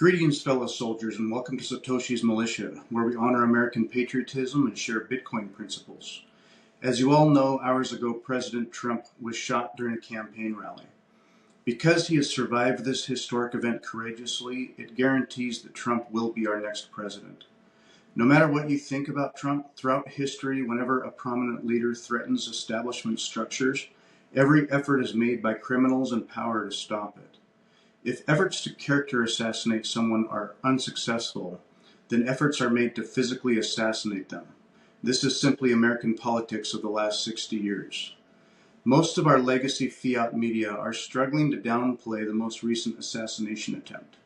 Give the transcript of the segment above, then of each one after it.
Greetings, fellow soldiers, and welcome to Satoshi's Militia, where we honor American patriotism and share Bitcoin principles. As you all know, hours ago, President Trump was shot during a campaign rally. Because he has survived this historic event courageously, it guarantees that Trump will be our next president. No matter what you think about Trump, throughout history, whenever a prominent leader threatens establishment structures, every effort is made by criminals in power to stop it. If efforts to character assassinate someone are unsuccessful, then efforts are made to physically assassinate them. This is simply American politics of the last 60 years. Most of our legacy fiat media are struggling to downplay the most recent assassination attempt.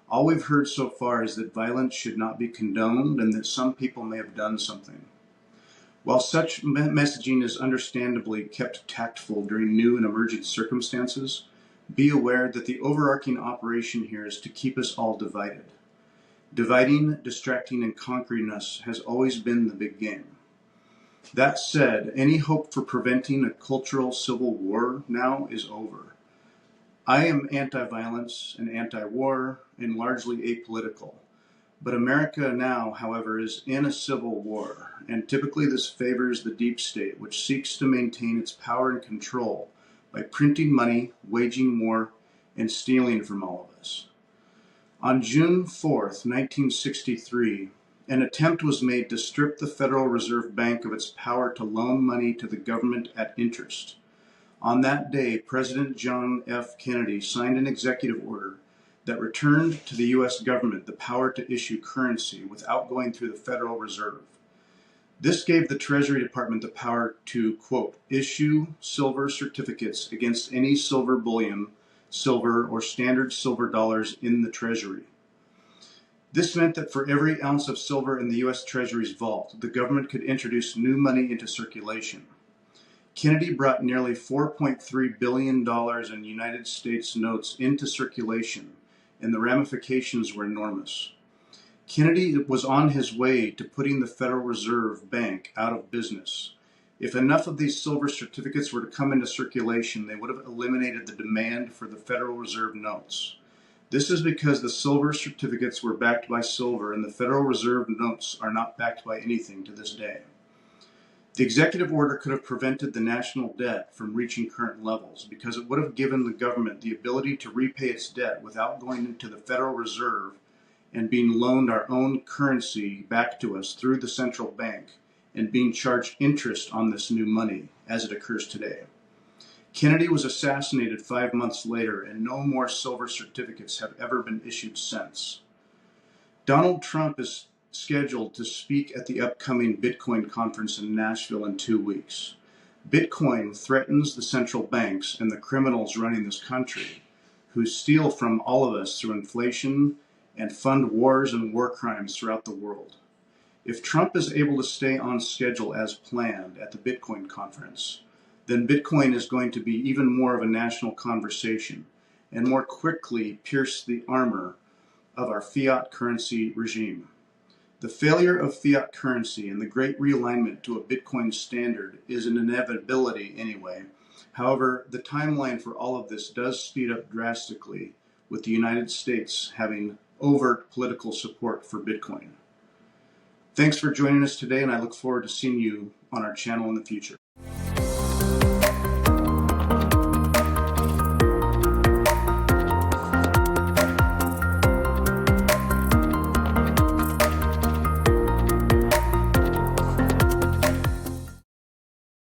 All we've heard so far is that violence should not be condoned and that some people may have done something. While such messaging is understandably kept tactful during new and emergent circumstances, be aware that the overarching operation here is to keep us all divided. Dividing, distracting, and conquering us has always been the big game. That said, any hope for preventing a cultural civil war now is over. I am anti-violence and anti-war and largely apolitical. But America now, however, is in a civil war, and typically this favors the deep state, which seeks to maintain its power and control by printing money, waging war, and stealing from all of us. On June 4th, 1963, an attempt was made to strip the Federal Reserve Bank of its power to loan money to the government at interest. On that day, President John F. Kennedy signed an executive order that returned to the U.S. government the power to issue currency without going through the Federal Reserve. This gave the Treasury Department the power to, quote, issue silver certificates against any silver bullion, silver, or standard silver dollars in the Treasury. This meant that for every ounce of silver in the U.S. Treasury's vault, the government could introduce new money into circulation. Kennedy brought nearly $4.3 billion in United States notes into circulation, and the ramifications were enormous. Kennedy was on his way to putting the Federal Reserve Bank out of business. If enough of these silver certificates were to come into circulation, they would have eliminated the demand for the Federal Reserve notes. This is because the silver certificates were backed by silver, and the Federal Reserve notes are not backed by anything to this day. The executive order could have prevented the national debt from reaching current levels because it would have given the government the ability to repay its debt without going into the Federal Reserve and being loaned our own currency back to us through the central bank and being charged interest on this new money as it occurs today. Kennedy was assassinated 5 months later, and no more silver certificates have ever been issued since. Donald Trump is scheduled to speak at the upcoming Bitcoin conference in Nashville in 2 weeks. Bitcoin threatens the central banks and the criminals running this country, who steal from all of us through inflation and fund wars and war crimes throughout the world. If Trump is able to stay on schedule as planned at the Bitcoin conference, then Bitcoin is going to be even more of a national conversation and more quickly pierce the armor of our fiat currency regime. The failure of fiat currency and the great realignment to a Bitcoin standard is an inevitability anyway. However, the timeline for all of this does speed up drastically with the United States having overt political support for Bitcoin. Thanks for joining us today, and I look forward to seeing you on our channel in the future.